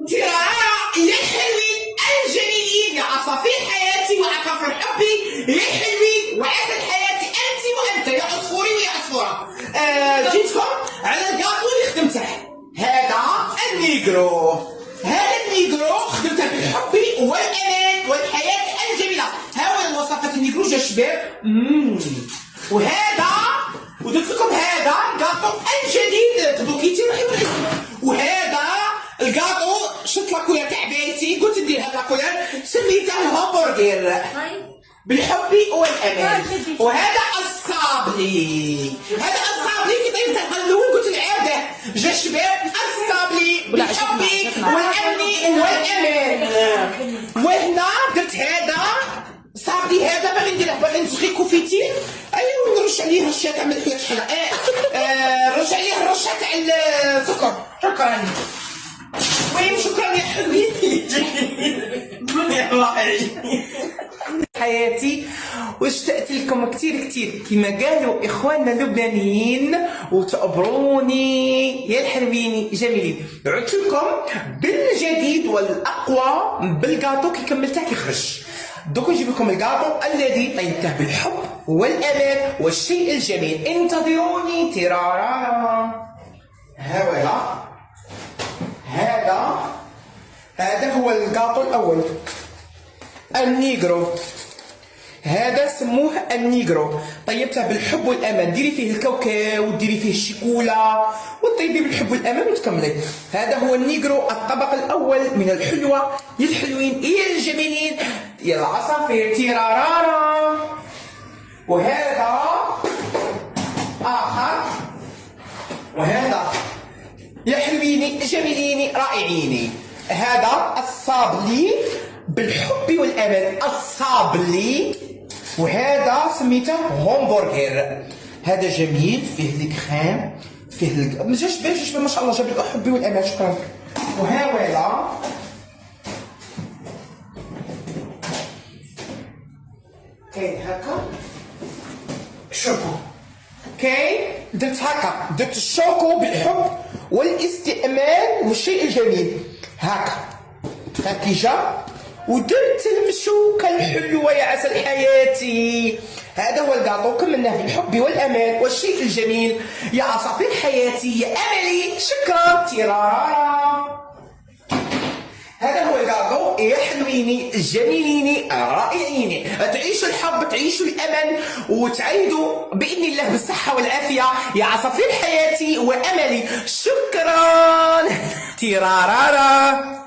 ترى يا الحلوين الجميلين يا عصافير حياتي وعصافير حبي، يا الحلوين وعسل حياتي انت وانت يا عصفوري ويا عصفوره. جيتكم على الكاطو اللي خدمته، هذا النيجرو. هذا النيجرو خدمته بالحب والامان والحياه الجميله. ها هو مواصفات النيجرو يا شباب. وهذا ودرت لكم هذا الكاطو الجديد تبوكيتي روحي. وهذا الكاطو شفت لاكولار تاع بيتي، قلت ندير هاد لاكولار سميته همبرجر بالحب والامان. وهذا الصابلي، هذا الصابلي كي طيبته الاول قلت نعاوده جا شباب. الصابلي بالحب والامن والامان. وهنا درت هذا صابلي، هذا باغي نديره باغي نسقي كوفيتي. ايوا نرش عليه رشه تاع ملح ولا شحال. نرش عليه الرشه تاع السكر. شكرا. وين شكرا يا حبيبي. حياتي واشتقت لكم كتير كتير كما قالوا اخواننا اللبنانيين وتقبروني يا الحلوين جميلين. عدت لكم بالجديد والاقوى بالكاطو كي كملته كي خرج. دوك نجيب لكم الكاطو الذي طيبته بالحب والامان والشيء الجميل. انتظروني ترارا. هاولا هذا هو الكاطو الاول النيجرو. هذا سموه النيجرو، طيبته بالحب والامان. ديري فيه الكاوكاو وديري فيه الشيكولا وطيبي بالحب والامان وتكملي. هذا هو النيجرو الطبق الاول من الحلوه يا الحلوين يا الجميلين يا العصافير تيرارارا. وهذا اخر، وهذا يا حلويني جميليني رائعيني. هذا الصابلي بالحب والامان، الصابلي. وهذا سميته همبرجر. هذا جميل فيه الكريم فيه ما جاش بان ما شاء الله جاب لك حبي والامان. شكرا. وهاولا كاين هكا شوفوا، كاين درت هكا، درت الشوكو بالحب والاستئمان والشيء الجميل هكا جا. ودرت المشوكه الحلوه يا عسل حياتي. هذا هو الكاطو كملناه بالحب والامان والشيء الجميل يا عصافير حياتي يا املي. شكرا تيرارا. هذا هو الكاطو يا حلويني جميليني رائعيني. تعيشوا الحب تعيشوا الامان وتعيدوا باذن الله بالصحه والعافيه يا عصافير حياتي واملي. شكرا تيرارا.